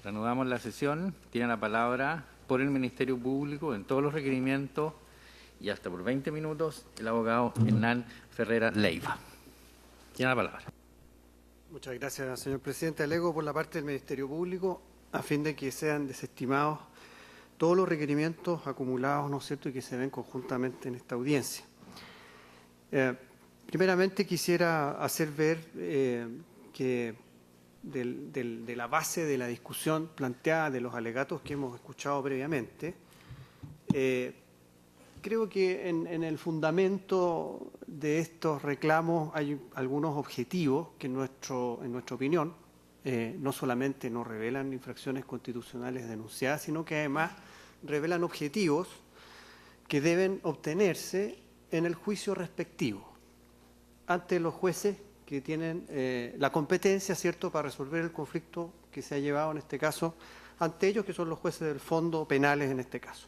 Reanudamos la sesión. Tiene la palabra por el Ministerio Público en todos los requerimientos y hasta por 20 minutos el abogado Hernán Ferrera Leiva. Tiene la palabra. Muchas gracias, señor presidente. Alego por la parte del Ministerio Público a fin de que sean desestimados todos los requerimientos acumulados, ¿no es cierto?, y que se ven conjuntamente en esta audiencia. Primeramente quisiera hacer ver que de la base de la discusión planteada de los alegatos que hemos escuchado previamente, creo que en el fundamento de estos reclamos hay algunos objetivos que en nuestra opinión no solamente no revelan infracciones constitucionales denunciadas, sino que además revelan objetivos que deben obtenerse en el juicio respectivo ante los jueces que tienen la competencia, ¿cierto?, para resolver el conflicto que se ha llevado en este caso ante ellos, que son los jueces del fondo penales en este caso.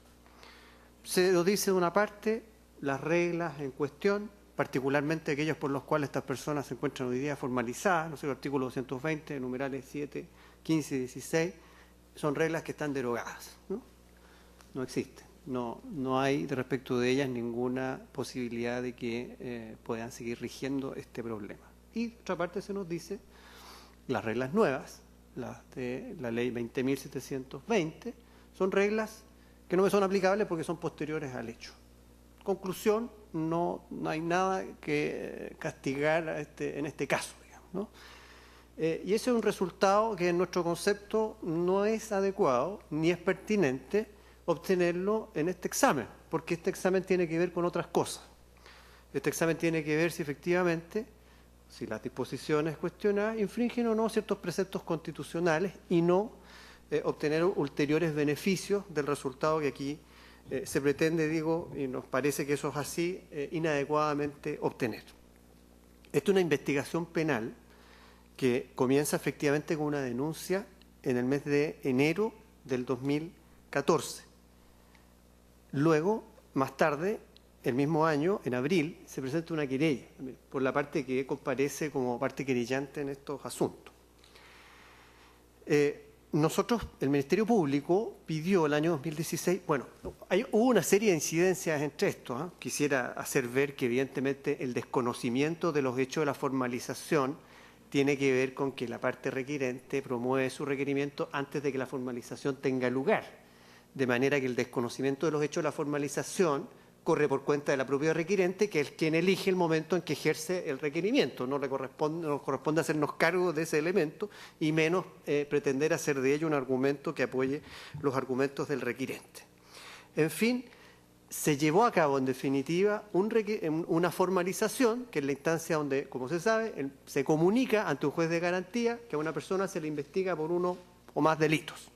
Se nos dice de una parte las reglas en cuestión, particularmente aquellas por las cuales estas personas se encuentran hoy día formalizadas, no sé, el artículo 220, numerales 7, 15 y 16, son reglas que están derogadas, no existen. No hay respecto de ellas ninguna posibilidad de que puedan seguir rigiendo este problema. Y por otra parte se nos dice las reglas nuevas, las de la ley 20.720, son reglas que no me son aplicables porque son posteriores al hecho. Conclusión, no hay nada que castigar en este caso, digamos, ¿no? Y ese es un resultado que en nuestro concepto no es adecuado ni es pertinente obtenerlo en este examen, porque este examen tiene que ver con otras cosas. Este examen tiene que ver si efectivamente, si las disposiciones cuestionadas infringen o no ciertos preceptos constitucionales y no obtener ulteriores beneficios del resultado que aquí se pretende, digo, y nos parece que eso es así, inadecuadamente obtener. Esta es una investigación penal que comienza efectivamente con una denuncia en el mes de enero del 2014. Luego, más tarde, el mismo año, en abril, se presenta una querella por la parte que comparece como parte querellante en estos asuntos. Nosotros, el Ministerio Público, pidió el año 2016, bueno, hubo una serie de incidencias entre estos. Quisiera hacer ver que evidentemente el desconocimiento de los hechos de la formalización tiene que ver con que la parte requerente promueve su requerimiento antes de que la formalización tenga lugar. De manera que el desconocimiento de los hechos de la formalización corre por cuenta de la propia requerente, que es quien elige el momento en que ejerce el requerimiento. No nos corresponde hacernos cargo de ese elemento y menos pretender hacer de ello un argumento que apoye los argumentos del requerente. En fin, se llevó a cabo en definitiva una formalización, que es la instancia donde, como se sabe, se comunica ante un juez de garantía que a una persona se le investiga por uno o más delitos.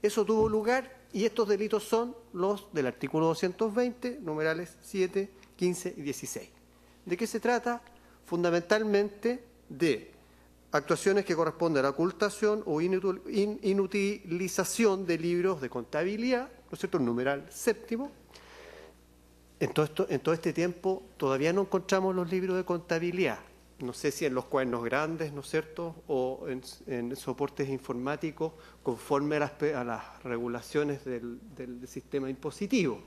Eso tuvo lugar y estos delitos son los del artículo 220, numerales 7, 15 y 16. ¿De qué se trata? Fundamentalmente de actuaciones que corresponden a la ocultación o inutilización de libros de contabilidad, ¿no es cierto?, el numeral séptimo. En todo este tiempo todavía no encontramos los libros de contabilidad. No sé si en los cuadernos grandes, ¿no es cierto?, o en soportes informáticos conforme a las regulaciones del sistema impositivo.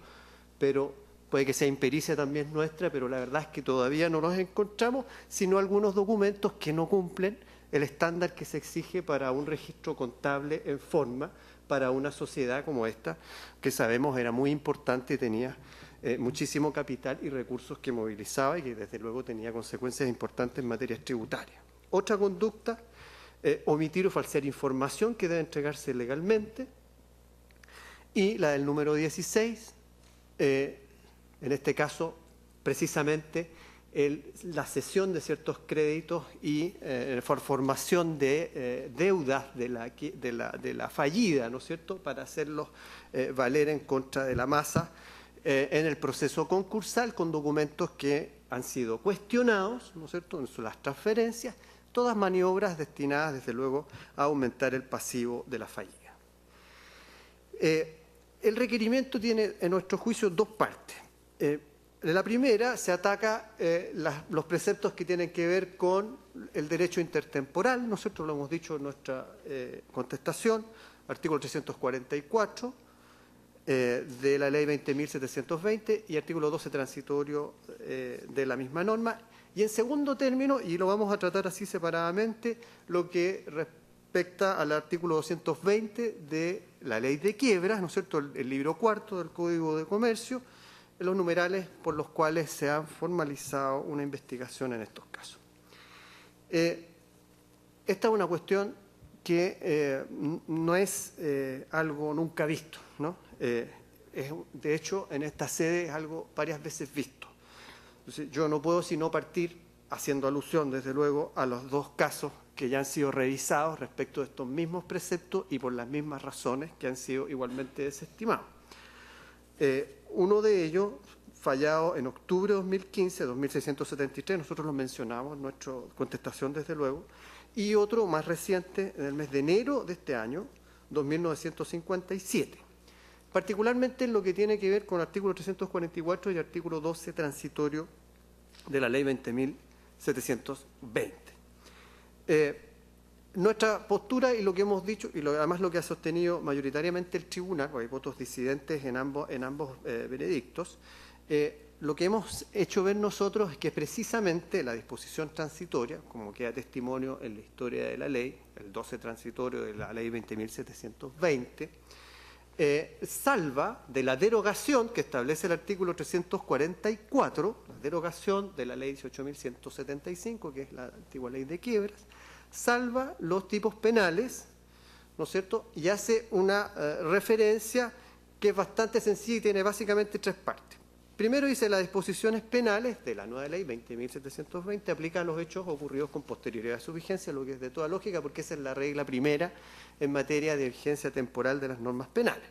Pero puede que sea impericia también nuestra, pero la verdad es que todavía no los encontramos, sino algunos documentos que no cumplen el estándar que se exige para un registro contable en forma para una sociedad como esta, que sabemos era muy importante y tenía muchísimo capital y recursos que movilizaba y que desde luego tenía consecuencias importantes en materia tributaria. Otra conducta, omitir o falsear información que debe entregarse legalmente. Y la del número 16, en este caso precisamente la cesión de ciertos créditos y formación de deudas de la fallida, ¿no es cierto?, para hacerlos valer en contra de la masa en el proceso concursal con documentos que han sido cuestionados, ¿no es cierto?, en las transferencias, todas maniobras destinadas, desde luego, a aumentar el pasivo de la fallida. El requerimiento tiene, en nuestro juicio, dos partes. En la primera se ataca los preceptos que tienen que ver con el derecho intertemporal. Nosotros lo hemos dicho en nuestra contestación, artículo 344 de la ley 20.720 y artículo 12 transitorio de la misma norma. Y en segundo término, y lo vamos a tratar así separadamente, lo que respecta al artículo 220 de la ley de quiebras, ¿no es cierto?, el libro cuarto del Código de Comercio, los numerales por los cuales se ha formalizado una investigación en estos casos. Esta es una cuestión que no es algo nunca visto, ¿no? De hecho, en esta sede es algo varias veces visto. Entonces, yo no puedo sino partir haciendo alusión, desde luego, a los dos casos que ya han sido revisados respecto de estos mismos preceptos y por las mismas razones que han sido igualmente desestimados. Uno de ellos, fallado en octubre de 2015, 2673, nosotros lo mencionamos en nuestra contestación, desde luego, y otro más reciente, en el mes de enero de este año, 2957. Particularmente en lo que tiene que ver con el artículo 344 y artículo 12 transitorio de la ley 20.720. Nuestra postura y lo que hemos dicho, y además lo que ha sostenido mayoritariamente el tribunal, porque hay votos disidentes en ambos veredictos, lo que hemos hecho ver nosotros es que precisamente la disposición transitoria, como queda testimonio en la historia de la ley, el 12 transitorio de la ley 20.720, salva de la derogación que establece el artículo 344, la derogación de la ley 18.175, que es la antigua ley de quiebras, salva los tipos penales, ¿no es cierto?, y hace una referencia que es bastante sencilla y tiene básicamente tres partes. Primero dice, las disposiciones penales de la nueva ley 20.720 aplican a los hechos ocurridos con posterioridad a su vigencia, lo que es de toda lógica, porque esa es la regla primera en materia de vigencia temporal de las normas penales.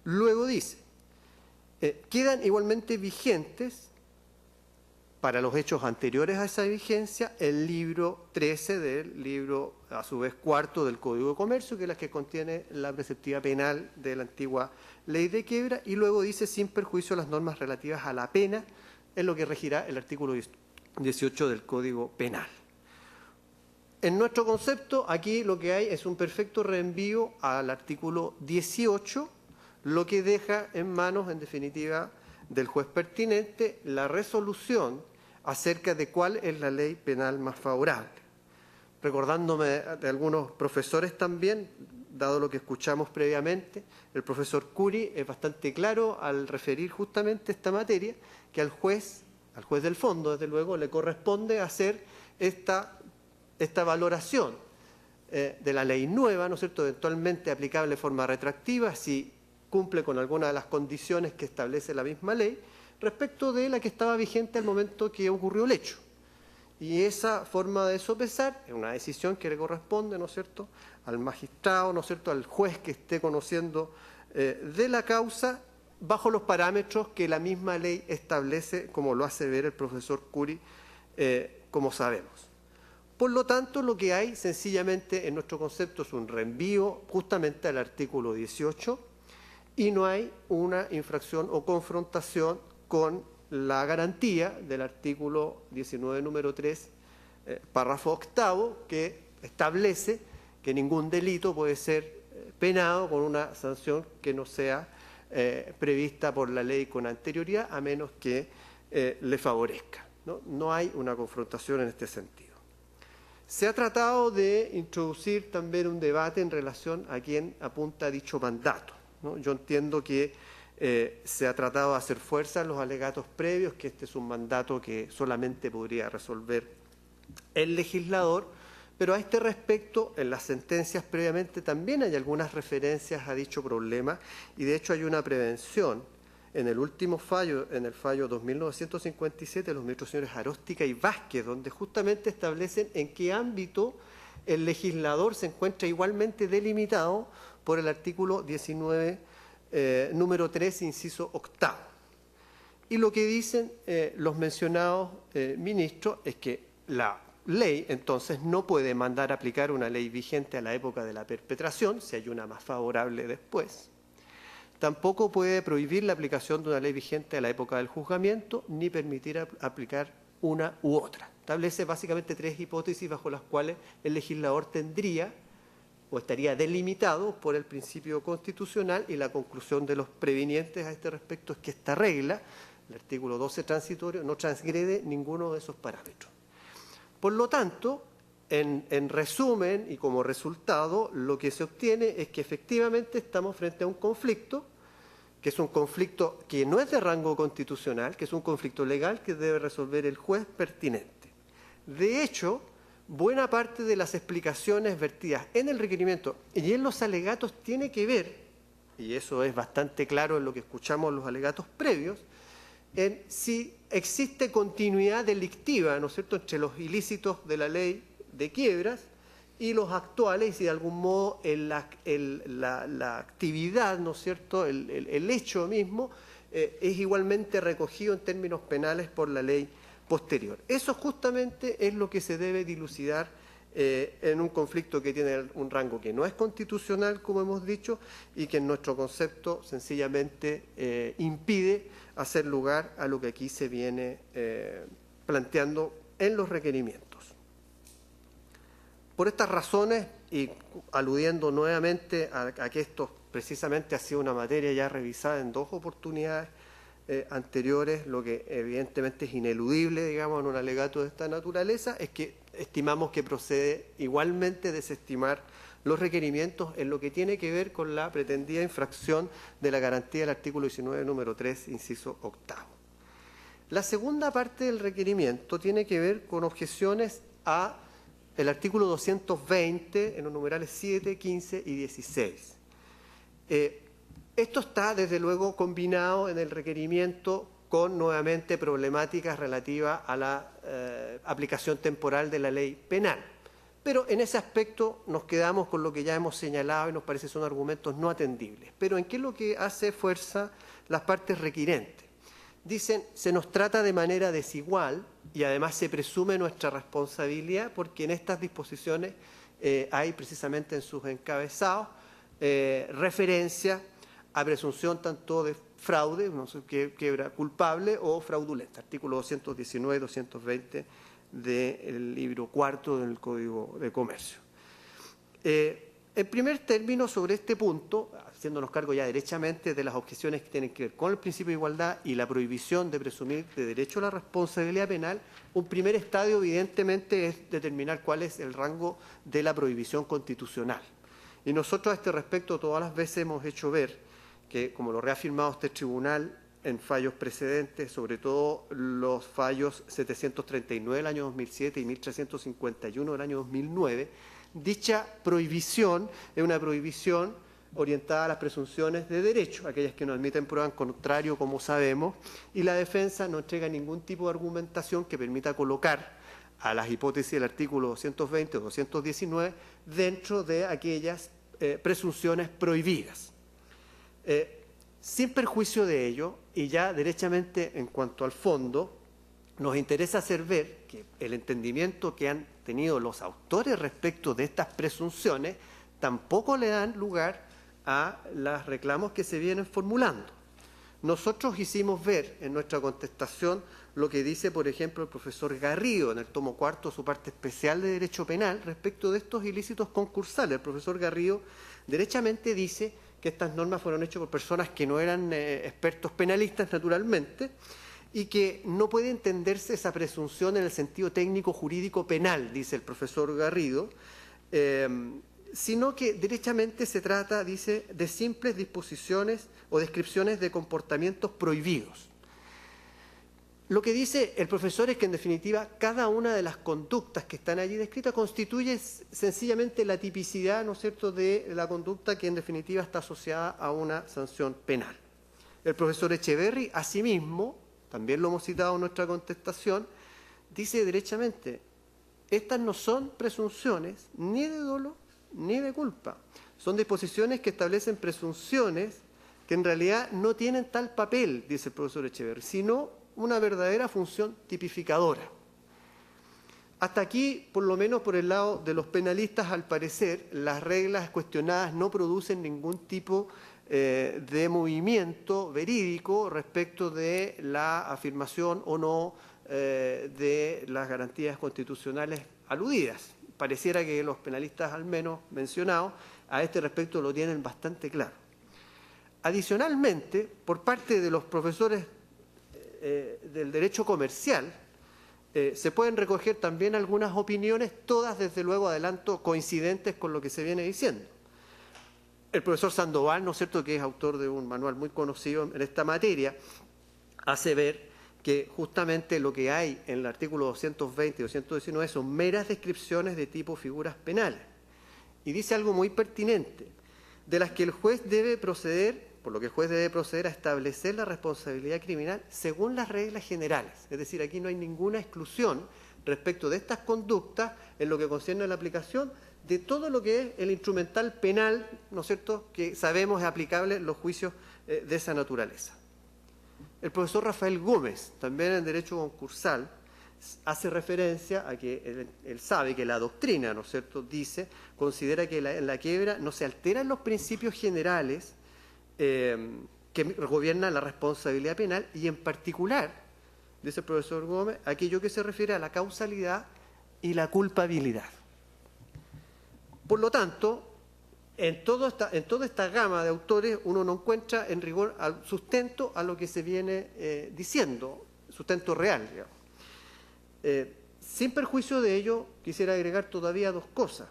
Luego dice, quedan igualmente vigentes para los hechos anteriores a esa vigencia el libro 13 del libro, a su vez, cuarto del Código de Comercio, que es la que contiene la preceptiva penal de la antigua ley de quiebra, y luego dice, sin perjuicio de las normas relativas a la pena, es lo que regirá el artículo 18 del Código Penal. En nuestro concepto, aquí lo que hay es un perfecto reenvío al artículo 18, lo que deja en manos, en definitiva, del juez pertinente la resolución acerca de cuál es la ley penal más favorable. Recordándome de algunos profesores también, dado lo que escuchamos previamente, el profesor Curi es bastante claro al referir justamente esta materia, que al juez del fondo, desde luego, le corresponde hacer esta valoración de la ley nueva, ¿no es cierto?, eventualmente aplicable de forma retroactiva, si cumple con alguna de las condiciones que establece la misma ley, respecto de la que estaba vigente al momento que ocurrió el hecho. Y esa forma de sopesar es una decisión que le corresponde, ¿no es cierto?, al magistrado, ¿no es cierto?, al juez que esté conociendo de la causa, bajo los parámetros que la misma ley establece, como lo hace ver el profesor Curi, como sabemos. Por lo tanto, lo que hay sencillamente en nuestro concepto es un reenvío justamente al artículo 18 y no hay una infracción o confrontación con la garantía del artículo 19, número 3, párrafo octavo, que establece que ningún delito puede ser penado con una sanción que no sea prevista por la ley con anterioridad, a menos que le favorezca, ¿no? No hay una confrontación en este sentido. Se ha tratado de introducir también un debate en relación a quién apunta dicho mandato, ¿no? Yo entiendo que se ha tratado de hacer fuerza en los alegatos previos, que este es un mandato que solamente podría resolver el legislador, pero a este respecto, en las sentencias previamente también hay algunas referencias a dicho problema, y de hecho hay una prevención en el último fallo, en el fallo 2957 de los ministros señores Aróstica y Vázquez, donde justamente establecen en qué ámbito el legislador se encuentra igualmente delimitado por el artículo 19, número 3, inciso octavo. Y lo que dicen los mencionados ministros es que la ley entonces no puede mandar a aplicar una ley vigente a la época de la perpetración, si hay una más favorable después. tampoco puede prohibir la aplicación de una ley vigente a la época del juzgamiento, ni permitir aplicar una u otra. Establece básicamente 3 hipótesis bajo las cuales el legislador tendría o estaría delimitado por el principio constitucional, y la conclusión de los previnientes a este respecto es que esta regla, el artículo 12 transitorio, no transgrede ninguno de esos parámetros. Por lo tanto, en resumen y como resultado, lo que se obtiene es que efectivamente estamos frente a un conflicto, que es un conflicto que no es de rango constitucional, que es un conflicto legal que debe resolver el juez pertinente. De hecho, buena parte de las explicaciones vertidas en el requerimiento y en los alegatos tiene que ver, y eso es bastante claro en lo que escuchamos en los alegatos previos, en si existe continuidad delictiva, ¿no es cierto?, entre los ilícitos de la ley de quiebras y los actuales, y si de algún modo la actividad, ¿no es cierto?, el hecho mismo es igualmente recogido en términos penales por la ley posterior. Eso justamente es lo que se debe dilucidar en un conflicto que tiene un rango que no es constitucional, como hemos dicho, y que en nuestro concepto sencillamente impide hacer lugar a lo que aquí se viene planteando en los requerimientos. Por estas razones, y aludiendo nuevamente a que esto precisamente ha sido una materia ya revisada en 2 oportunidades anteriores, lo que evidentemente es ineludible, digamos, en un alegato de esta naturaleza, es que estimamos que procede igualmente desestimar los requerimientos en lo que tiene que ver con la pretendida infracción de la garantía del artículo 19, número 3, inciso 8. La segunda parte del requerimiento tiene que ver con objeciones a el artículo 220 en los numerales 7, 15 y 16. Esto está, desde luego, combinado en el requerimiento con, nuevamente, problemáticas relativas a la aplicación temporal de la ley penal. Pero en ese aspecto nos quedamos con lo que ya hemos señalado y nos parece son argumentos no atendibles. Pero ¿en qué es lo que hace fuerza las partes requirentes? Dicen, se nos trata de manera desigual y además se presume nuestra responsabilidad porque en estas disposiciones hay precisamente en sus encabezados referencia a presunción tanto de fraude, no sé, quiebra culpable o fraudulenta, artículo 219 y 220 del libro 4 del Código de Comercio. En primer término, sobre este punto, haciéndonos cargo ya derechamente de las objeciones que tienen que ver con el principio de igualdad y la prohibición de presumir de derecho a la responsabilidad penal, un primer estadio evidentemente es determinar cuál es el rango de la prohibición constitucional. Y nosotros a este respecto todas las veces hemos hecho ver que, como lo ha reafirmado este tribunal en fallos precedentes, sobre todo los fallos 739 del año 2007 y 1351 del año 2009, dicha prohibición es una prohibición orientada a las presunciones de derecho, aquellas que no admiten prueba en contrario, como sabemos, y la defensa no entrega ningún tipo de argumentación que permita colocar a las hipótesis del artículo 220 o 219 dentro de aquellas presunciones prohibidas. Sin perjuicio de ello, y ya derechamente en cuanto al fondo, nos interesa hacer ver que el entendimiento que han tenido los autores respecto de estas presunciones tampoco le dan lugar a los reclamos que se vienen formulando. Nosotros hicimos ver en nuestra contestación lo que dice, por ejemplo, el profesor Garrido en el tomo 4, su parte especial de Derecho Penal, respecto de estos ilícitos concursales. El profesor Garrido derechamente dice que estas normas fueron hechas por personas que no eran expertos penalistas, naturalmente, y que no puede entenderse esa presunción en el sentido técnico jurídico penal, dice el profesor Garrido, sino que derechamente se trata, dice, de simples disposiciones o descripciones de comportamientos prohibidos. Lo que dice el profesor es que, en definitiva, cada una de las conductas que están allí descritas constituye sencillamente la tipicidad, ¿no es cierto?, de la conducta que, en definitiva, está asociada a una sanción penal. El profesor Echeverri, asimismo, también lo hemos citado en nuestra contestación, dice derechamente, estas no son presunciones ni de dolo ni de culpa. Son disposiciones que establecen presunciones que en realidad no tienen tal papel, dice el profesor Echeverri, sino una verdadera función tipificadora. Hasta aquí, por lo menos por el lado de los penalistas, al parecer, las reglas cuestionadas no producen ningún tipo de movimiento verídico respecto de la afirmación o no de las garantías constitucionales aludidas. Pareciera que los penalistas, al menos mencionados, a este respecto lo tienen bastante claro. Adicionalmente, por parte de los profesores del derecho comercial, se pueden recoger también algunas opiniones, todas desde luego, adelanto, coincidentes con lo que se viene diciendo. El profesor Sandoval, ¿no es cierto?, que es autor de un manual muy conocido en esta materia, hace ver que justamente lo que hay en el artículo 220 y 219 son meras descripciones de tipo figuras penales. Y dice algo muy pertinente, de las que el juez debe proceder, por lo que el juez debe proceder a establecer la responsabilidad criminal según las reglas generales. Es decir, aquí no hay ninguna exclusión respecto de estas conductas en lo que concierne a la aplicación de todo lo que es el instrumental penal, ¿no es cierto?, que sabemos es aplicable en los juicios de esa naturaleza. El profesor Rafael Gómez, también en Derecho Concursal, hace referencia a que él sabe que la doctrina, ¿no es cierto?, considera que en la quiebra no se alteran los principios generales que gobiernan la responsabilidad penal y, en particular, dice el profesor Gómez, aquello que se refiere a la causalidad y la culpabilidad. Por lo tanto, en toda esta gama de autores uno no encuentra en rigor al sustento a lo que se viene diciendo, sustento real, digamos. Sin perjuicio de ello, quisiera agregar todavía dos cosas.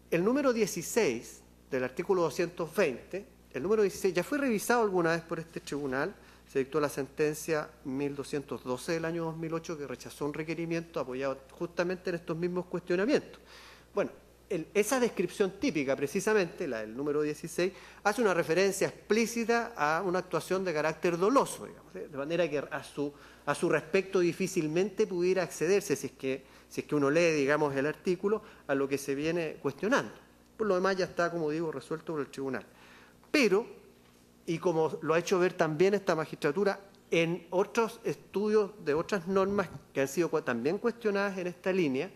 El número 16 del artículo 220, el número 16 ya fue revisado alguna vez por este tribunal, se dictó la sentencia 1212 del año 2008 que rechazó un requerimiento apoyado justamente en estos mismos cuestionamientos. Bueno, esa descripción típica, precisamente, la del número 16, hace una referencia explícita a una actuación de carácter doloso, digamos, de manera que a su respecto difícilmente pudiera accederse, si es que uno lee, digamos, el artículo, a lo que se viene cuestionando. Por lo demás ya está, como digo, resuelto por el tribunal. Pero, y como lo ha hecho ver también esta magistratura en otros estudios de otras normas que han sido también cuestionadas en esta línea,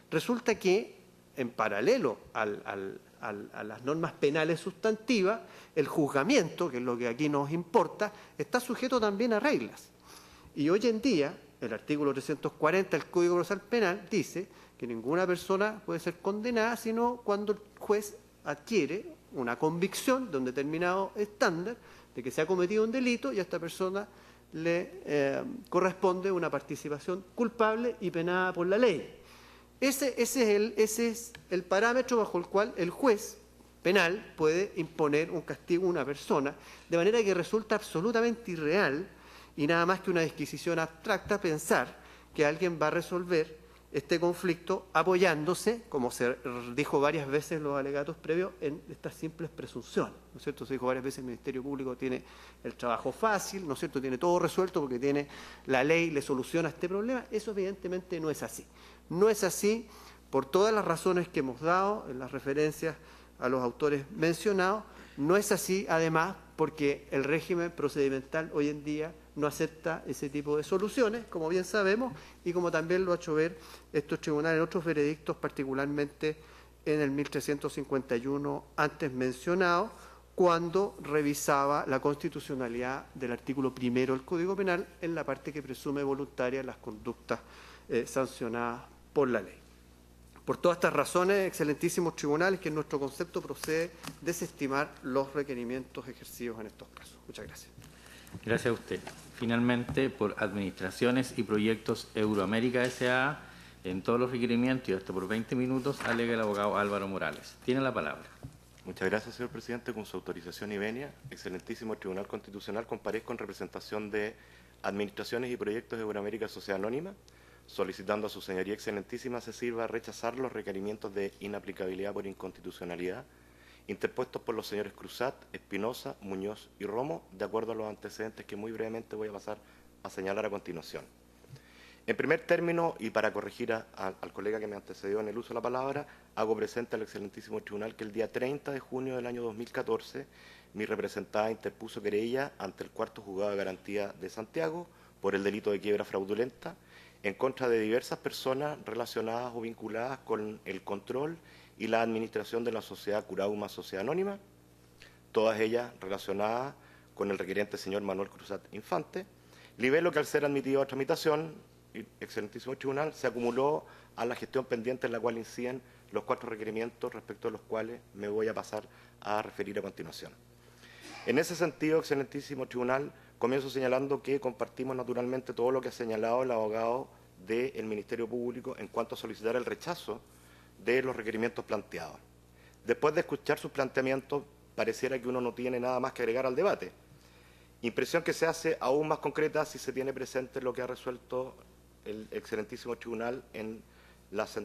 resulta que, en paralelo a las normas penales sustantivas, el juzgamiento, que es lo que aquí nos importa, está sujeto también a reglas. Y hoy en día, el artículo 340 del Código Procesal Penal dice que ninguna persona puede ser condenada sino cuando el juez adquiere una convicción de un determinado estándar de que se ha cometido un delito y a esta persona le corresponde una participación culpable y penada por la ley. Ese es el parámetro bajo el cual el juez penal puede imponer un castigo a una persona, de manera que resulta absolutamente irreal y nada más que una disquisición abstracta pensar que alguien va a resolver este conflicto apoyándose, como se dijo varias veces en los alegatos previos, en estas simples presunciones, ¿no es cierto? Se dijo varias veces el Ministerio Público tiene el trabajo fácil, ¿no es cierto? Tiene todo resuelto porque tiene la ley, le soluciona este problema. Eso evidentemente no es así. No es así por todas las razones que hemos dado en las referencias a los autores mencionados. No es así, además, porque el régimen procedimental hoy en día no acepta ese tipo de soluciones, como bien sabemos, y como también lo ha hecho ver estos tribunales en otros veredictos, particularmente en el 1351 antes mencionado, cuando revisaba la constitucionalidad del artículo 1 del Código Penal en la parte que presume voluntarias las conductas sancionadas por la ley. Por todas estas razones, excelentísimos tribunales, que en nuestro concepto procede desestimar los requerimientos ejercidos en estos casos. Muchas gracias. Gracias a usted. Finalmente, por Administraciones y Proyectos Euroamérica S.A., en todos los requerimientos y hasta por 20 minutos, alega el abogado Álvaro Morales. Tiene la palabra. Muchas gracias, señor presidente. Con su autorización y venia, excelentísimo Tribunal Constitucional, comparezco en representación de Administraciones y Proyectos Euroamérica Sociedad Anónima, solicitando a su señoría excelentísima se sirva a rechazar los requerimientos de inaplicabilidad por inconstitucionalidad interpuestos por los señores Cruzat, Espinosa, Muñoz y Romo, de acuerdo a los antecedentes que muy brevemente voy a pasar a señalar a continuación. En primer término, y para corregir al colega que me antecedió en el uso de la palabra, hago presente al excelentísimo tribunal que el día 30 de junio del año 2014, mi representada interpuso querella ante el Cuarto Juzgado de Garantía de Santiago por el delito de quiebra fraudulenta en contra de diversas personas relacionadas o vinculadas con el control y la administración de la sociedad Curauma Sociedad Anónima, todas ellas relacionadas con el requeriente señor Manuel Cruzat Infante, libelo que al ser admitido a tramitación, excelentísimo tribunal, se acumuló a la gestión pendiente en la cual inciden los 4 requerimientos respecto a los cuales me voy a pasar a referir a continuación. En ese sentido, excelentísimo tribunal, comienzo señalando que compartimos naturalmente todo lo que ha señalado el abogado del Ministerio Público en cuanto a solicitar el rechazo de los requerimientos planteados. Después de escuchar sus planteamientos, pareciera que uno no tiene nada más que agregar al debate. Impresión que se hace aún más concreta si se tiene presente lo que ha resuelto el excelentísimo tribunal en las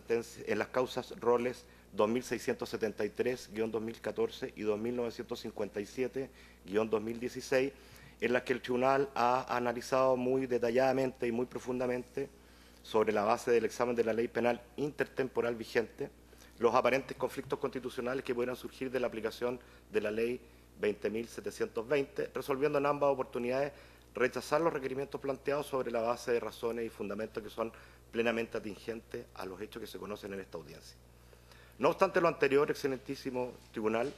causas roles 2673-2014 y 2957-2016, en las que el tribunal ha analizado muy detalladamente y muy profundamente, sobre la base del examen de la ley penal intertemporal vigente, los aparentes conflictos constitucionales que pudieran surgir de la aplicación de la ley 20.720, resolviendo en ambas oportunidades rechazar los requerimientos planteados sobre la base de razones y fundamentos que son plenamente atingentes a los hechos que se conocen en esta audiencia. No obstante lo anterior, excelentísimo tribunal,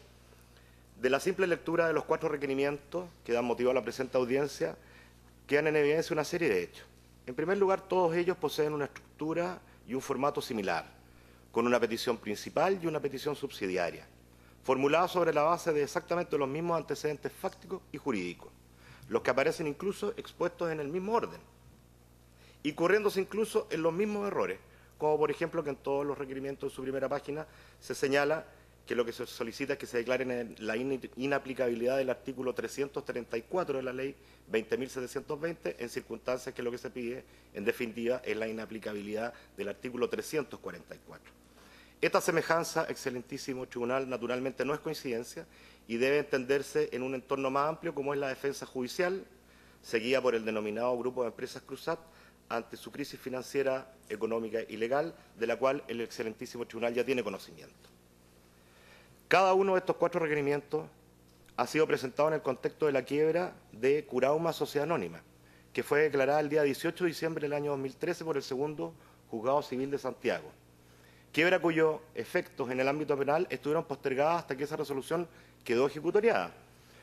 de la simple lectura de los 4 requerimientos que dan motivo a la presente audiencia, quedan en evidencia una serie de hechos. En primer lugar, todos ellos poseen una estructura y un formato similar, con una petición principal y una petición subsidiaria, formulada sobre la base de exactamente los mismos antecedentes fácticos y jurídicos, los que aparecen incluso expuestos en el mismo orden, y corriéndose incluso en los mismos errores, como por ejemplo que en todos los requerimientos de su primera página se señala que lo que se solicita es que se declare la inaplicabilidad del artículo 334 de la ley 20.720 en circunstancias que lo que se pide, en definitiva, es la inaplicabilidad del artículo 344. Esta semejanza, excelentísimo tribunal, naturalmente no es coincidencia y debe entenderse en un entorno más amplio como es la defensa judicial, seguida por el denominado Grupo de Empresas Cruzat, ante su crisis financiera, económica y legal, de la cual el excelentísimo tribunal ya tiene conocimiento. Cada uno de estos 4 requerimientos ha sido presentado en el contexto de la quiebra de Curauma Sociedad Anónima, que fue declarada el día 18 de diciembre del año 2013 por el segundo Juzgado Civil de Santiago. Quiebra cuyos efectos en el ámbito penal estuvieron postergados hasta que esa resolución quedó ejecutoriada,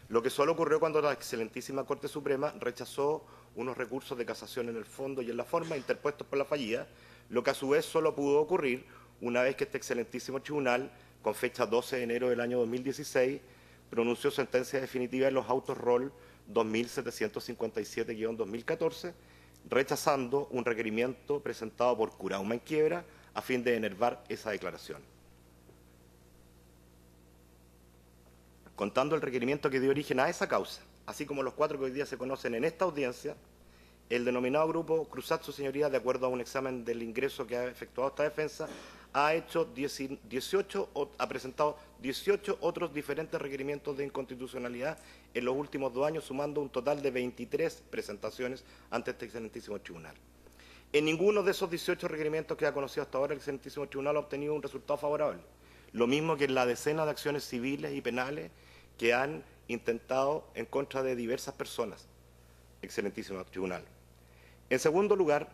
lo que solo ocurrió cuando la excelentísima Corte Suprema rechazó unos recursos de casación en el fondo y en la forma interpuestos por la fallida, lo que a su vez solo pudo ocurrir una vez que este excelentísimo tribunal, con fecha 12 de enero del año 2016, pronunció sentencia definitiva en los autos ROL 2757-2014, rechazando un requerimiento presentado por Curauma en quiebra a fin de enervar esa declaración. Contando el requerimiento que dio origen a esa causa, así como los 4 que hoy día se conocen en esta audiencia, el denominado Grupo Cruzat, su señoría, de acuerdo a un examen del ingreso que ha efectuado esta defensa, ha presentado 18 otros diferentes requerimientos de inconstitucionalidad en los últimos 2 años, sumando un total de 23 presentaciones ante este excelentísimo tribunal. En ninguno de esos 18 requerimientos que ha conocido hasta ahora el excelentísimo tribunal ha obtenido un resultado favorable, lo mismo que en la decena de acciones civiles y penales que han intentado en contra de diversas personas, excelentísimo tribunal. En segundo lugar,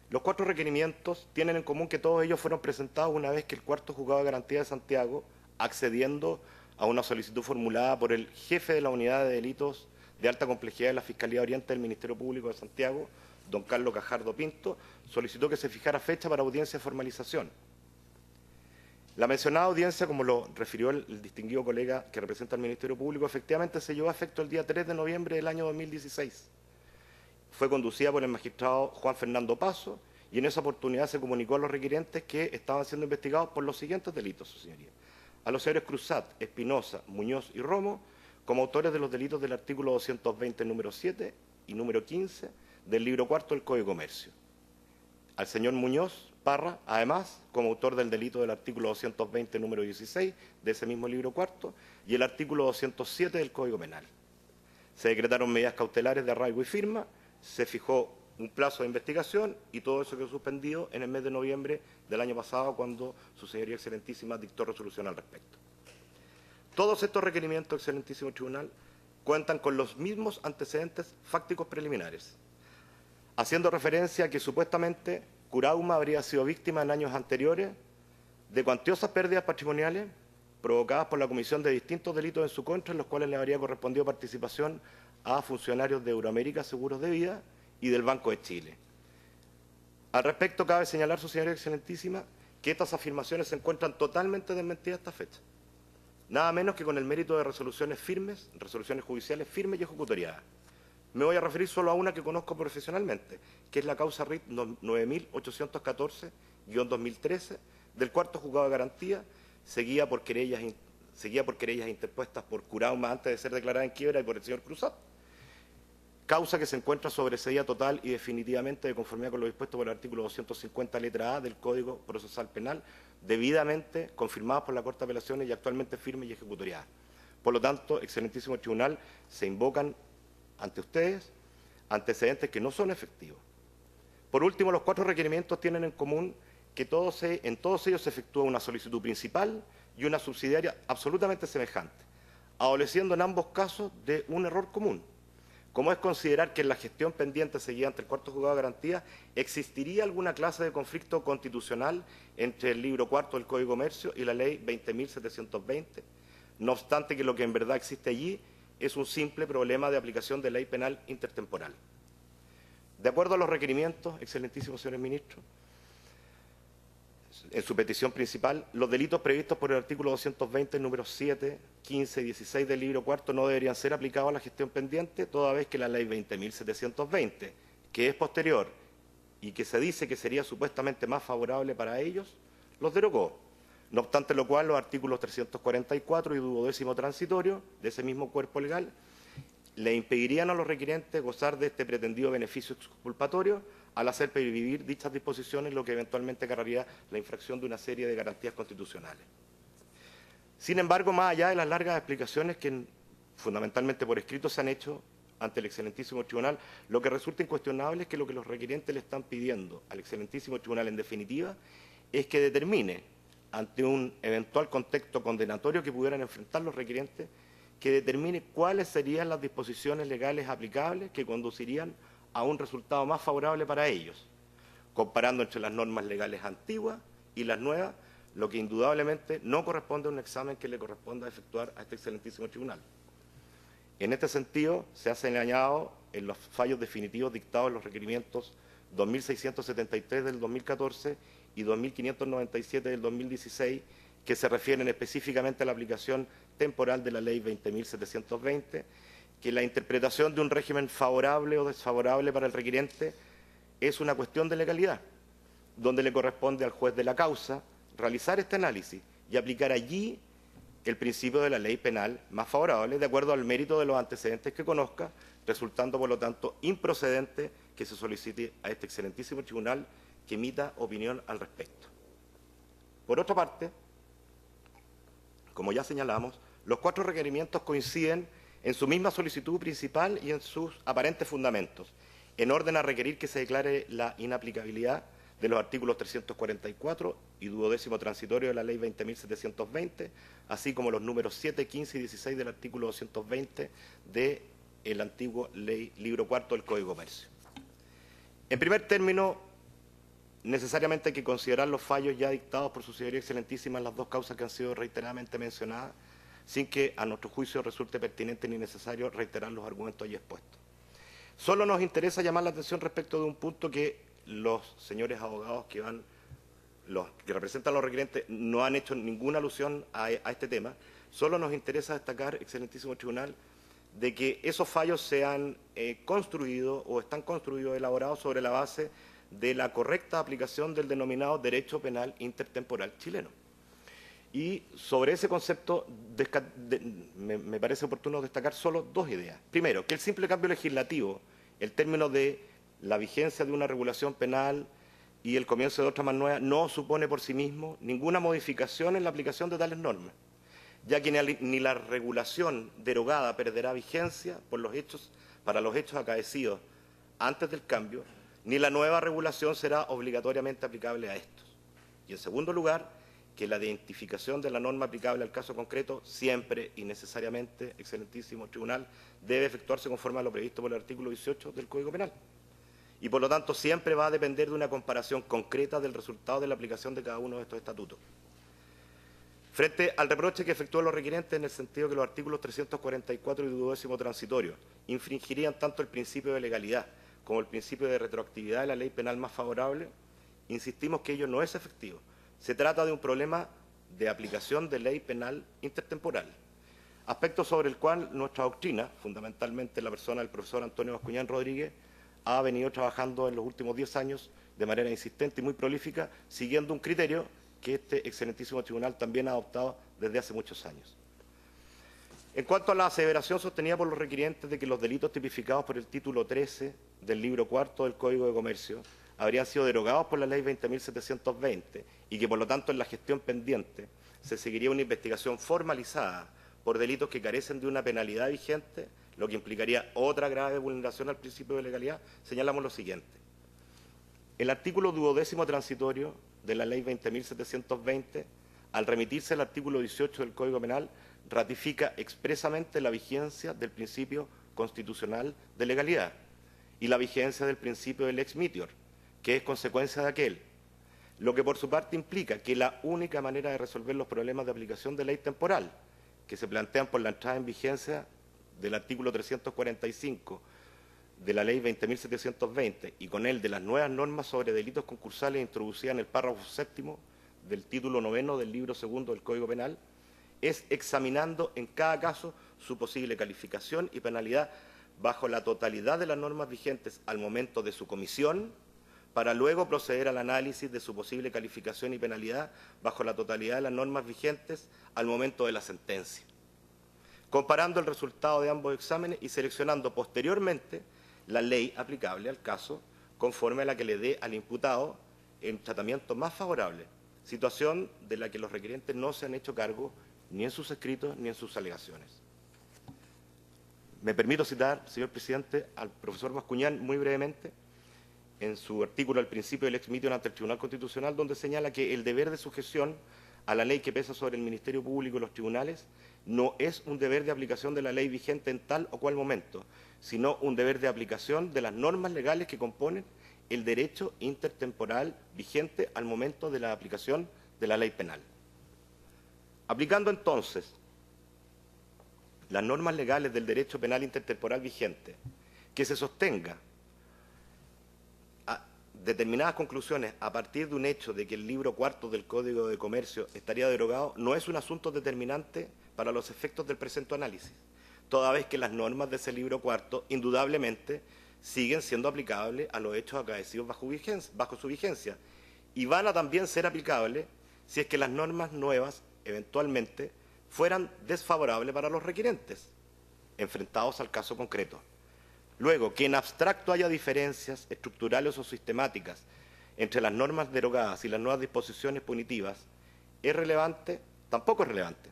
los 4 requerimientos tienen en común que todos ellos fueron presentados una vez que el cuarto juzgado de garantía de Santiago, accediendo a una solicitud formulada por el jefe de la unidad de delitos de alta complejidad de la Fiscalía Oriente del Ministerio Público de Santiago, don Carlos Gajardo Pinto, solicitó que se fijara fecha para audiencia de formalización. La mencionada audiencia, como lo refirió el distinguido colega que representa al Ministerio Público, efectivamente se llevó a efecto el día 3 de noviembre del año 2016. Fue conducida por el magistrado Juan Fernando Paso y en esa oportunidad se comunicó a los requirientes que estaban siendo investigados por los siguientes delitos, su señoría. A los señores Cruzat, Espinosa, Muñoz y Romo como autores de los delitos del artículo 220, número 7 y número 15 del libro cuarto del Código de Comercio. Al señor Muñoz Parra, además, como autor del delito del artículo 220, número 16 de ese mismo libro cuarto y el artículo 207 del Código Penal. Se decretaron medidas cautelares de arraigo y firma, se fijó un plazo de investigación y todo eso quedó suspendido en el mes de noviembre del año pasado cuando su señoría excelentísima dictó resolución al respecto. Todos estos requerimientos, excelentísimo tribunal, cuentan con los mismos antecedentes fácticos preliminares, haciendo referencia a que supuestamente Curauma habría sido víctima en años anteriores de cuantiosas pérdidas patrimoniales provocadas por la comisión de distintos delitos en su contra, en los cuales le habría correspondido participación a funcionarios de Euroamérica Seguros de Vida y del Banco de Chile. Al respecto, cabe señalar, su señoría excelentísima, que estas afirmaciones se encuentran totalmente desmentidas a esta fecha. Nada menos que con el mérito de resoluciones firmes, resoluciones judiciales firmes y ejecutoriadas. Me voy a referir solo a una que conozco profesionalmente, que es la causa RIT 9814-2013 del Cuarto Juzgado de Garantía, seguida por querellas interpuestas por Curauma antes de ser declarada en quiebra y por el señor Cruzat. Causa que se encuentra sobreseída total y definitivamente de conformidad con lo dispuesto por el artículo 250 letra A del Código Procesal Penal, debidamente confirmadas por la Corte de Apelaciones y actualmente firmes y ejecutoriadas. Por lo tanto, excelentísimo tribunal, se invocan ante ustedes antecedentes que no son efectivos. Por último, los 4 requerimientos tienen en común que en todos ellos se efectúa una solicitud principal y una subsidiaria absolutamente semejante, adoleciendo en ambos casos de un error común, como es considerar que en la gestión pendiente seguida ante el Cuarto Juzgado de Garantía existiría alguna clase de conflicto constitucional entre el libro cuarto del Código de Comercio y la ley 20.720, no obstante que lo que en verdad existe allí es un simple problema de aplicación de ley penal intertemporal. De acuerdo a los requerimientos, excelentísimos señores ministros, en su petición principal, los delitos previstos por el artículo 220, números 7, 15 y 16 del libro cuarto no deberían ser aplicados a la gestión pendiente, toda vez que la ley 20.720, que es posterior y que se dice que sería supuestamente más favorable para ellos, los derogó. No obstante lo cual, los artículos 344 y 12º transitorio de ese mismo cuerpo legal le impedirían a los requirentes gozar de este pretendido beneficio exculpatorio al hacer pervivir dichas disposiciones, lo que eventualmente acarrearía la infracción de una serie de garantías constitucionales. Sin embargo, más allá de las largas explicaciones que fundamentalmente por escrito se han hecho ante el excelentísimo tribunal, lo que resulta incuestionable es que lo que los requirientes le están pidiendo al excelentísimo tribunal en definitiva es que determine, ante un eventual contexto condenatorio que pudieran enfrentar los requirientes, que determine cuáles serían las disposiciones legales aplicables que conducirían a un resultado más favorable para ellos, comparando entre las normas legales antiguas y las nuevas, lo que indudablemente no corresponde a un examen que le corresponda efectuar a este excelentísimo tribunal. En este sentido, se ha señalado en los fallos definitivos dictados en los requerimientos 2673 del 2014 y 2597 del 2016, que se refieren específicamente a la aplicación temporal de la ley 20.720, que la interpretación de un régimen favorable o desfavorable para el requiriente es una cuestión de legalidad, donde le corresponde al juez de la causa realizar este análisis y aplicar allí el principio de la ley penal más favorable de acuerdo al mérito de los antecedentes que conozca, resultando por lo tanto improcedente que se solicite a este excelentísimo tribunal que emita opinión al respecto. Por otra parte, como ya señalamos, los 4 requerimientos coinciden en su misma solicitud principal y en sus aparentes fundamentos, en orden a requerir que se declare la inaplicabilidad de los artículos 344 y 12º transitorio de la ley 20.720, así como los números 7, 15 y 16 del artículo 220 del antiguo libro cuarto del Código de Comercio. En primer término, necesariamente hay que considerar los fallos ya dictados por su señoría excelentísima en las 2 causas que han sido reiteradamente mencionadas, sin que a nuestro juicio resulte pertinente ni necesario reiterar los argumentos allí expuestos. Solo nos interesa llamar la atención respecto de un punto que los señores abogados que representan a los requirentes no han hecho ninguna alusión a este tema. Solo nos interesa destacar, excelentísimo tribunal, de que esos fallos se han construido o están construidos, elaborados sobre la base de la correcta aplicación del denominado derecho penal intertemporal chileno. Y sobre ese concepto me parece oportuno destacar solo 2 ideas. Primero, que el simple cambio legislativo, el término de la vigencia de una regulación penal y el comienzo de otra más nueva, no supone por sí mismo ninguna modificación en la aplicación de tales normas, ya que ni la regulación derogada perderá vigencia para los hechos acaecidos antes del cambio, ni la nueva regulación será obligatoriamente aplicable a estos. Y en segundo lugar, que la identificación de la norma aplicable al caso concreto siempre y necesariamente, excelentísimo tribunal, debe efectuarse conforme a lo previsto por el artículo 18 del Código Penal. Y por lo tanto siempre va a depender de una comparación concreta del resultado de la aplicación de cada uno de estos estatutos. Frente al reproche que efectúan los requirientes en el sentido que los artículos 344 y 12º transitorio infringirían tanto el principio de legalidad como el principio de retroactividad de la ley penal más favorable, insistimos que ello no es efectivo. Se trata de un problema de aplicación de ley penal intertemporal, aspecto sobre el cual nuestra doctrina, fundamentalmente la persona del profesor Antonio Bascuñán Rodríguez, ha venido trabajando en los últimos 10 años de manera insistente y muy prolífica, siguiendo un criterio que este excelentísimo tribunal también ha adoptado desde hace muchos años. En cuanto a la aseveración sostenida por los requirientes de que los delitos tipificados por el título 13 del libro cuarto del Código de Comercio habrían sido derogados por la Ley 20.720 y que, por lo tanto, en la gestión pendiente se seguiría una investigación formalizada por delitos que carecen de una penalidad vigente, lo que implicaría otra grave vulneración al principio de legalidad, señalamos lo siguiente. El artículo 12º transitorio de la Ley 20.720, al remitirse al artículo 18 del Código Penal, ratifica expresamente la vigencia del principio constitucional de legalidad y la vigencia del principio del ex mitior, que es consecuencia de aquel, lo que por su parte implica que la única manera de resolver los problemas de aplicación de ley temporal que se plantean por la entrada en vigencia del artículo 345 de la Ley 20.720 y con él de las nuevas normas sobre delitos concursales introducidas en el párrafo séptimo del título 9 del libro segundo del Código Penal, es examinando en cada caso su posible calificación y penalidad bajo la totalidad de las normas vigentes al momento de su comisión, para luego proceder al análisis de su posible calificación y penalidad bajo la totalidad de las normas vigentes al momento de la sentencia, comparando el resultado de ambos exámenes y seleccionando posteriormente la ley aplicable al caso conforme a la que le dé al imputado el tratamiento más favorable, situación de la que los requirientes no se han hecho cargo ni en sus escritos ni en sus alegaciones. Me permito citar, señor presidente, al profesor Bascuñán muy brevemente en su artículo al principio del ex mitior ante el Tribunal Constitucional, donde señala que el deber de sujeción a la ley que pesa sobre el Ministerio Público y los tribunales no es un deber de aplicación de la ley vigente en tal o cual momento, sino un deber de aplicación de las normas legales que componen el derecho intertemporal vigente al momento de la aplicación de la ley penal. Aplicando entonces las normas legales del derecho penal intertemporal vigente, que se sostenga a determinadas conclusiones a partir de un hecho de que el libro cuarto del Código de Comercio estaría derogado, no es un asunto determinante para los efectos del presente análisis, toda vez que las normas de ese libro cuarto indudablemente siguen siendo aplicables a los hechos acaecidos bajo su vigencia y van a también ser aplicables si es que las normas nuevas eventualmente fueran desfavorables para los requirentes, enfrentados al caso concreto. Luego, que en abstracto haya diferencias estructurales o sistemáticas entre las normas derogadas y las nuevas disposiciones punitivas, ¿es relevante? Tampoco es relevante,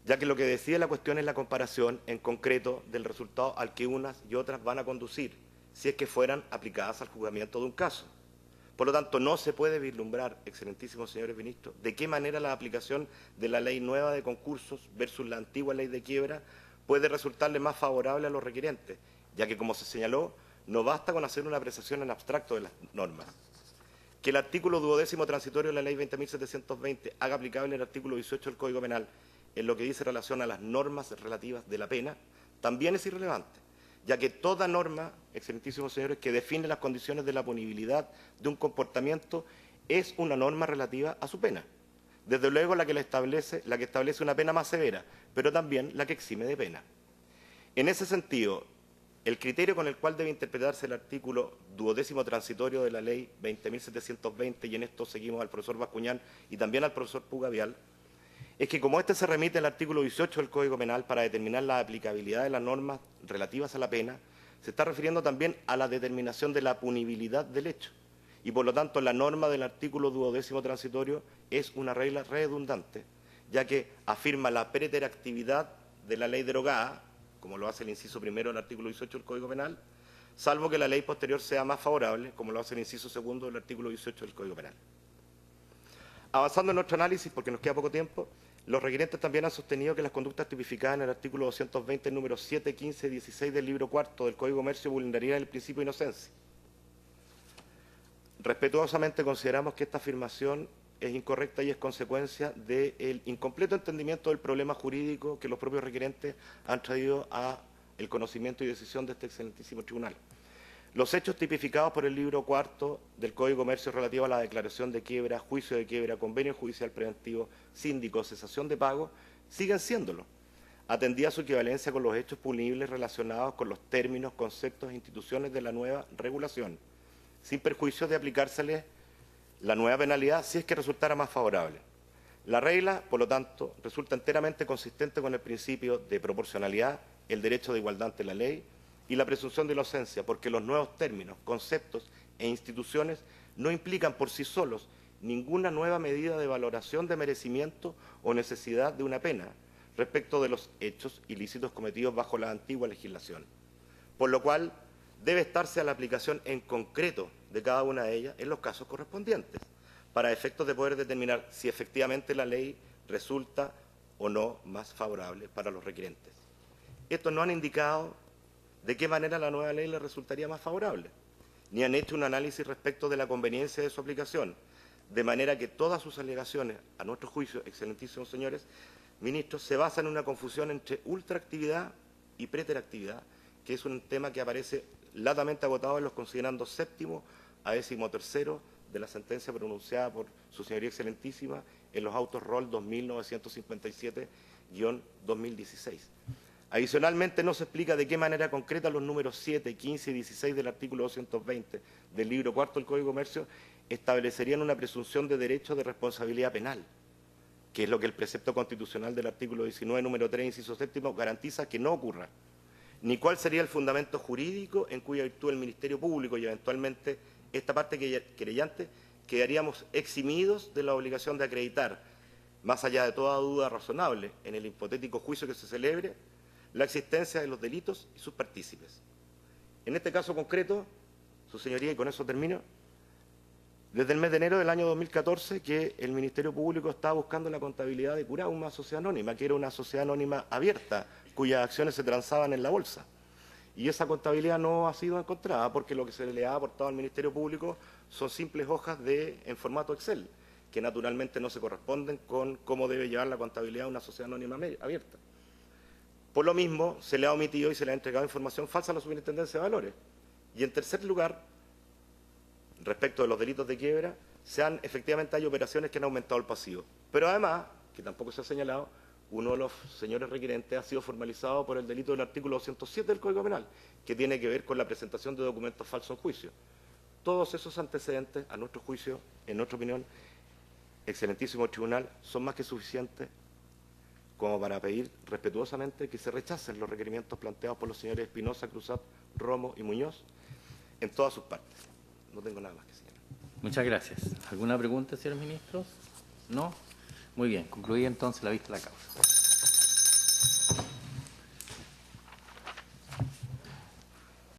ya que lo que decide la cuestión es la comparación en concreto del resultado al que unas y otras van a conducir, si es que fueran aplicadas al juzgamiento de un caso. Por lo tanto, no se puede vislumbrar, excelentísimos señores ministros, de qué manera la aplicación de la ley nueva de concursos versus la antigua ley de quiebra puede resultarle más favorable a los requirientes, ya que, como se señaló, no basta con hacer una apreciación en abstracto de las normas. Que el artículo 12º transitorio de la ley 20.720 haga aplicable el artículo 18 del Código Penal en lo que dice relación a las normas relativas de la pena, también es irrelevante, ya que toda norma, excelentísimos señores, que define las condiciones de la punibilidad de un comportamiento es una norma relativa a su pena. Desde luego la que establece una pena más severa, pero también la que exime de pena. En ese sentido, el criterio con el cual debe interpretarse el artículo 12º transitorio de la ley 20.720, y en esto seguimos al profesor Bascuñán y también al profesor Puga Vial, es que como este se remite al artículo 18 del Código Penal para determinar la aplicabilidad de las normas relativas a la pena, se está refiriendo también a la determinación de la punibilidad del hecho. Y por lo tanto la norma del artículo 12º transitorio es una regla redundante, ya que afirma la preteractividad de la ley derogada, como lo hace el inciso primero del artículo 18 del Código Penal, salvo que la ley posterior sea más favorable, como lo hace el inciso segundo del artículo 18 del Código Penal. Avanzando en nuestro análisis, porque nos queda poco tiempo, los requirientes también han sostenido que las conductas tipificadas en el artículo 220, números 7, 15 y 16 del libro cuarto del Código de Comercio vulnerarían el principio de inocencia. Respetuosamente consideramos que esta afirmación es incorrecta y es consecuencia del incompleto entendimiento del problema jurídico que los propios requerentes han traído a el conocimiento y decisión de este excelentísimo tribunal. Los hechos tipificados por el libro cuarto del Código de Comercio relativo a la declaración de quiebra, juicio de quiebra, convenio judicial preventivo, síndico, cesación de pago, siguen siéndolo, atendida su equivalencia con los hechos punibles relacionados con los términos, conceptos e instituciones de la nueva regulación, sin perjuicio de aplicárseles la nueva penalidad si es que resultara más favorable. La regla, por lo tanto, resulta enteramente consistente con el principio de proporcionalidad, el derecho de igualdad ante la ley y la presunción de inocencia, porque los nuevos términos, conceptos e instituciones no implican por sí solos ninguna nueva medida de valoración de merecimiento o necesidad de una pena respecto de los hechos ilícitos cometidos bajo la antigua legislación, por lo cual debe estarse a la aplicación en concreto de cada una de ellas en los casos correspondientes, para efectos de poder determinar si efectivamente la ley resulta o no más favorable para los requerentes. Estos no han indicado de qué manera la nueva ley les resultaría más favorable, ni han hecho un análisis respecto de la conveniencia de su aplicación, de manera que todas sus alegaciones, a nuestro juicio, excelentísimos señores ministros, se basan en una confusión entre ultraactividad y preteractividad, que es un tema que aparece latamente agotado en los considerandos séptimo a 13º de la sentencia pronunciada por su señoría excelentísima en los autos Roll 2957-2016. Adicionalmente, no se explica de qué manera concreta los números 7, 15 y 16 del artículo 220 del libro cuarto del Código de Comercio establecerían una presunción de derecho de responsabilidad penal, que es lo que el precepto constitucional del artículo 19, número 3, inciso séptimo, garantiza que no ocurra, ni cuál sería el fundamento jurídico en cuya virtud el Ministerio Público y eventualmente esta parte querellante quedaríamos eximidos de la obligación de acreditar, más allá de toda duda razonable, en el hipotético juicio que se celebre, la existencia de los delitos y sus partícipes. En este caso concreto, su señoría, y con eso termino, desde el mes de enero del año 2014 que el Ministerio Público estaba buscando la contabilidad de Curao, una sociedad anónima, que era una sociedad anónima abierta, cuyas acciones se transaban en la bolsa. Y esa contabilidad no ha sido encontrada porque lo que se le ha aportado al Ministerio Público son simples hojas en formato Excel, que naturalmente no se corresponden con cómo debe llevar la contabilidad de una sociedad anónima abierta. Por lo mismo, se le ha omitido y se le ha entregado información falsa a la Superintendencia de Valores. Y en tercer lugar, respecto de los delitos de quiebra, efectivamente hay operaciones que han aumentado el pasivo. Pero además, que tampoco se ha señalado, uno de los señores requerentes ha sido formalizado por el delito del artículo 207 del Código Penal, que tiene que ver con la presentación de documentos falsos en juicio. Todos esos antecedentes, a nuestro juicio, en nuestra opinión, excelentísimo tribunal, son más que suficientes como para pedir respetuosamente que se rechacen los requerimientos planteados por los señores Espinosa, Cruzat, Romo y Muñoz en todas sus partes. No tengo nada más que señalar. Muchas gracias. ¿Alguna pregunta, señores ministros? ¿No? Muy bien. Concluida entonces la vista de la causa.